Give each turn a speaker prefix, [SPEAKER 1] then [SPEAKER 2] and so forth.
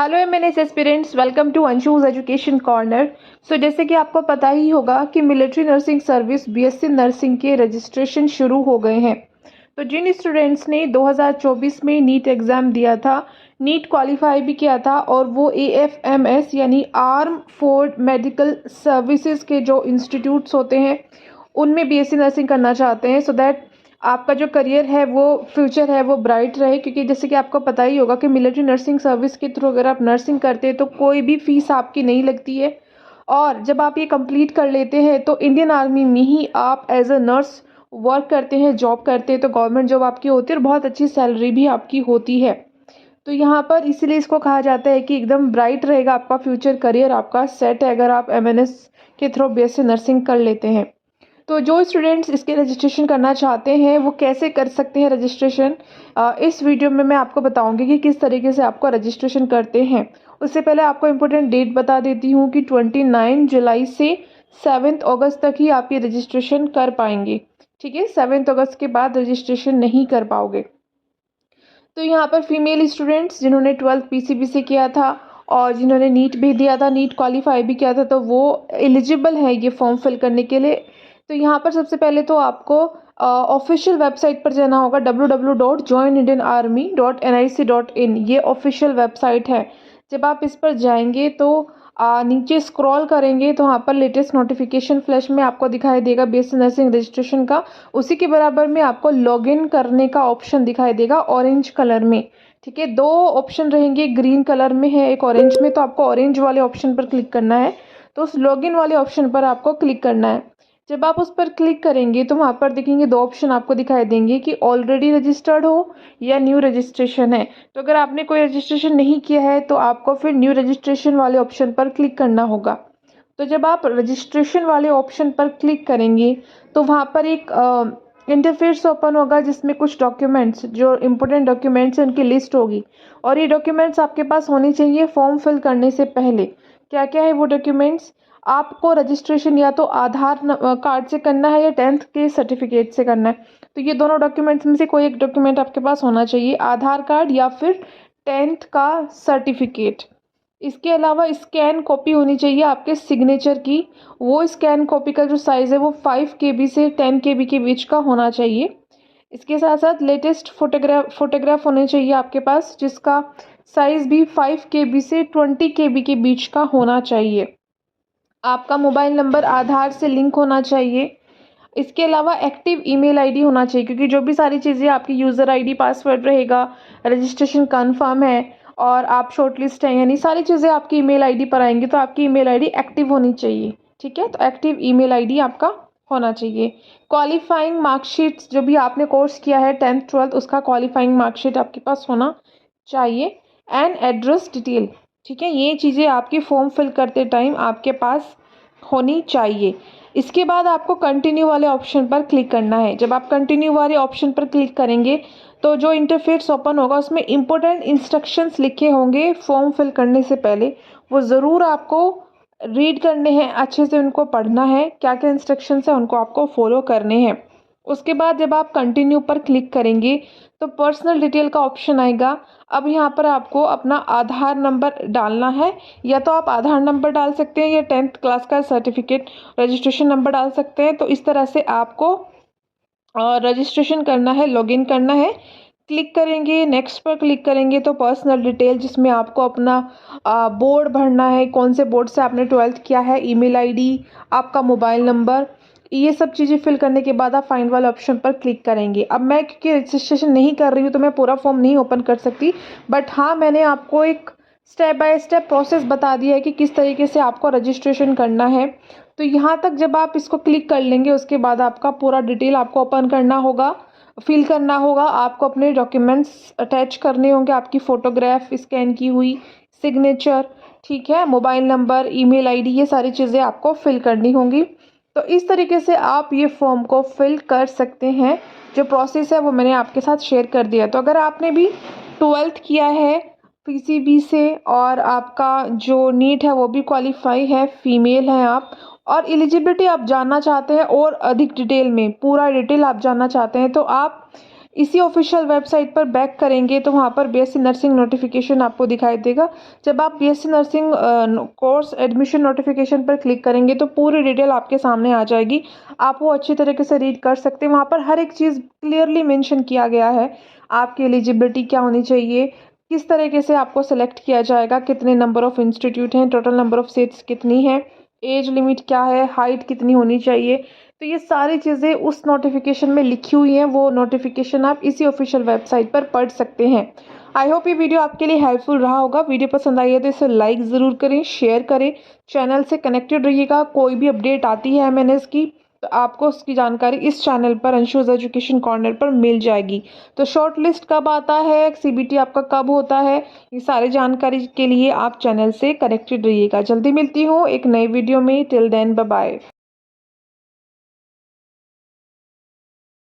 [SPEAKER 1] Hello MNS aspirants, welcome to Anshu's education corner. जैसे कि आपको पता ही होगा कि military nursing service BSc nursing के रजिस्ट्रेशन शुरू हो गए हैं। तो जिन स्टूडेंट्स ने 2024 में नीट एग्ज़ाम दिया था, नीट क्वालिफाई भी किया था और वो एएफएमएस यानी आर्म फोर्स मेडिकल सर्विसेज के जो इंस्टीट्यूट्स होते हैं उनमें बीएससी नर्सिंग करना चाहते हैं, सो दैट आपका जो करियर है वो फ्यूचर है वो ब्राइट रहे। क्योंकि जैसे कि आपको पता ही होगा कि मिलिट्री नर्सिंग सर्विस के थ्रू अगर आप नर्सिंग करते हैं तो कोई भी फीस आपकी नहीं लगती है, और जब आप ये कंप्लीट कर लेते हैं तो इंडियन आर्मी में ही आप एज अ नर्स वर्क करते हैं, जॉब करते हैं, तो गवर्नमेंट जॉब आपकी होती है और बहुत अच्छी सैलरी भी आपकी होती है। तो यहाँ पर इसीलिए इसको कहा जाता है कि एकदम ब्राइट रहेगा आपका फ्यूचर, करियर आपका सेट है अगर आप एमएनएस के थ्रू बीएससी नर्सिंग कर लेते हैं। तो जो स्टूडेंट्स इसके रजिस्ट्रेशन करना चाहते हैं वो कैसे कर सकते हैं रजिस्ट्रेशन, इस वीडियो में मैं आपको बताऊंगी कि किस तरीके से आपको रजिस्ट्रेशन करते हैं। उससे पहले आपको इम्पोर्टेंट डेट बता देती हूँ कि 29 जुलाई से 7 अगस्त तक ही आप ये रजिस्ट्रेशन कर पाएंगे। ठीक है, 7 अगस्त के बाद रजिस्ट्रेशन नहीं कर पाओगे। तो यहाँ पर फीमेल स्टूडेंट्स जिन्होंने 12th पीसीबी से किया था और जिन्होंने नीट भी दिया था, नीट क्वालिफाई भी किया था, तो वो एलिजिबल है ये फॉर्म फिल करने के लिए। तो यहाँ पर सबसे पहले तो आपको ऑफिशियल वेबसाइट पर जाना होगा, www.joinindianarmy.nic.in। ये ऑफिशियल वेबसाइट है। जब आप इस पर जाएंगे तो नीचे स्क्रॉल करेंगे तो वहाँ पर लेटेस्ट नोटिफिकेशन फ्लैश में आपको दिखाई देगा बीएससी नर्सिंग रजिस्ट्रेशन का। उसी के बराबर में आपको लॉगिन करने का ऑप्शन दिखाई देगा ऑरेंज कलर में। ठीक है, दो ऑप्शन रहेंगे, ग्रीन कलर में है एक ऑरेंज में, तो आपको ऑरेंज वाले ऑप्शन पर क्लिक करना है। तो उस लॉगिन वाले ऑप्शन पर आपको क्लिक करना है। जब आप उस पर क्लिक करेंगे तो वहाँ पर देखेंगे दो ऑप्शन आपको दिखाई देंगे कि ऑलरेडी रजिस्टर्ड हो या न्यू रजिस्ट्रेशन है। तो अगर आपने कोई रजिस्ट्रेशन नहीं किया है तो आपको फिर न्यू रजिस्ट्रेशन वाले ऑप्शन पर क्लिक करना होगा। तो जब आप रजिस्ट्रेशन वाले ऑप्शन पर क्लिक करेंगे तो वहाँ पर एक इंटरफेस ओपन होगा जिसमें कुछ डॉक्यूमेंट्स, जो इम्पोर्टेंट डॉक्यूमेंट्स हैं उनकी लिस्ट होगी, और ये डॉक्यूमेंट्स आपके पास होनी चाहिए फॉर्म फिल करने से पहले। क्या क्या है वो डॉक्यूमेंट्स? आपको रजिस्ट्रेशन या तो आधार कार्ड से करना है या 10th के सर्टिफिकेट से करना है। तो ये दोनों डॉक्यूमेंट्स में से कोई एक डॉक्यूमेंट आपके पास होना चाहिए, आधार कार्ड या फिर 10th का सर्टिफिकेट। इसके अलावा स्कैन कॉपी होनी चाहिए आपके सिग्नेचर की। वो स्कैन कॉपी का जो साइज़ है वो 5 KB से 10 KB के बीच का होना चाहिए। इसके साथ साथ लेटेस्ट फोटोग्राफ होने चाहिए आपके पास, जिसका साइज़ भी 5 KB से 20 KB के बीच का होना चाहिए। आपका मोबाइल नंबर आधार से लिंक होना चाहिए। इसके अलावा एक्टिव ईमेल आईडी होना चाहिए, क्योंकि जो भी सारी चीज़ें आपकी यूज़र आईडी पासवर्ड रहेगा, रजिस्ट्रेशन कंफर्म है और आप शॉर्टलिस्ट हैं, यानी सारी चीज़ें आपकी ईमेल आईडी पर आएंगी, तो आपकी ईमेल आईडी एक्टिव होनी चाहिए। ठीक है, तो एक्टिव ईमेल आईडी आपका होना चाहिए। क्वालिफाइंग मार्कशीट, जो भी आपने कोर्स किया है 10th 12th उसका क्वालिफाइंग मार्कशीट आपके पास होना चाहिए। And address detail. ठीक है, ये चीज़ें आपकी फॉर्म फिल करते टाइम आपके पास होनी चाहिए। इसके बाद आपको कंटिन्यू वाले ऑप्शन पर क्लिक करना है। जब आप कंटिन्यू वाले ऑप्शन पर क्लिक करेंगे तो जो इंटरफेस ओपन होगा उसमें इंपॉर्टेंट इंस्ट्रक्शंस लिखे होंगे फॉर्म फिल करने से पहले, वो ज़रूर आपको रीड करने हैं, अच्छे से उनको पढ़ना है, क्या क्या इंस्ट्रक्शंस हैं उनको आपको फॉलो करने हैं। उसके बाद जब आप कंटिन्यू पर क्लिक करेंगे तो पर्सनल डिटेल का ऑप्शन आएगा। अब यहाँ पर आपको अपना आधार नंबर डालना है, या तो आप आधार नंबर डाल सकते हैं या 10th क्लास का सर्टिफिकेट रजिस्ट्रेशन नंबर डाल सकते हैं। तो इस तरह से आपको रजिस्ट्रेशन करना है, लॉगिन करना है। क्लिक करेंगे, नेक्स्ट पर क्लिक करेंगे तो पर्सनल डिटेल, जिसमें आपको अपना बोर्ड भरना है, कौन से बोर्ड से आपने 12th किया है, ईमेल आईडी, आपका मोबाइल नंबर, ये सब चीज़ें फिल करने के बाद आप फाइंड वाले ऑप्शन पर क्लिक करेंगे। अब मैं क्योंकि रजिस्ट्रेशन नहीं कर रही हूँ तो मैं पूरा फॉर्म नहीं ओपन कर सकती, बट हाँ मैंने आपको एक स्टेप बाय स्टेप प्रोसेस बता दिया है कि किस तरीके से आपको रजिस्ट्रेशन करना है। तो यहाँ तक जब आप इसको क्लिक कर लेंगे उसके बाद आपका पूरा डिटेल आपको ओपन करना होगा, फिल करना होगा। आपको अपने डॉक्यूमेंट्स अटैच करने होंगे, आपकी फ़ोटोग्राफ स्कैन की हुई, सिग्नेचर, ठीक है, मोबाइल नंबर, ईमेल आईडी, ये सारी चीज़ें आपको फिल करनी होंगी। तो इस तरीके से आप ये फॉर्म को फिल कर सकते हैं। जो प्रोसेस है वो मैंने आपके साथ शेयर कर दिया। तो अगर आपने भी 12th किया है पीसीबी से और आपका जो नीट है वो भी क्वालिफाई है, फीमेल हैं आप, और एलिजिबिलिटी आप जानना चाहते हैं और अधिक डिटेल में पूरा डिटेल आप जानना चाहते हैं, तो आप इसी ऑफिशियल वेबसाइट पर बैक करेंगे तो वहाँ पर बीएससी नर्सिंग नोटिफिकेशन आपको दिखाई देगा। जब आप BSc nursing course admission notification पर क्लिक करेंगे तो पूरी डिटेल आपके सामने आ जाएगी। आप वो अच्छी तरीके से रीड कर सकते हैं। वहाँ पर हर एक चीज़ क्लियरली मेंशन किया गया है। आपकी एलिजिबिलिटी क्या होनी चाहिए, किस तरीके से आपको सेलेक्ट किया जाएगा, कितने नंबर ऑफ़ इंस्टीट्यूट हैं, टोटल नंबर ऑफ़ सीट्स कितनी है, एज लिमिट क्या है, हाइट कितनी होनी चाहिए। तो ये सारी चीज़ें उस नोटिफिकेशन में लिखी हुई हैं। वो नोटिफिकेशन आप इसी ऑफिशियल वेबसाइट पर पढ़ सकते हैं। आई होप ये वीडियो आपके लिए हेल्पफुल रहा होगा। वीडियो पसंद आई है तो इसे लाइक ज़रूर करें, शेयर करें, चैनल से कनेक्टेड रहिएगा। कोई भी अपडेट आती है एमएनएस की तो आपको उसकी जानकारी इस चैनल पर अंशुज एजुकेशन कॉर्नर पर मिल जाएगी। तो शॉर्ट लिस्ट कब आता है, सीबीटी आपका कब होता है, ये सारी जानकारी के लिए आप चैनल से कनेक्टेड रहिएगा। जल्दी मिलती हूँ एक नई वीडियो में। Till then bye bye.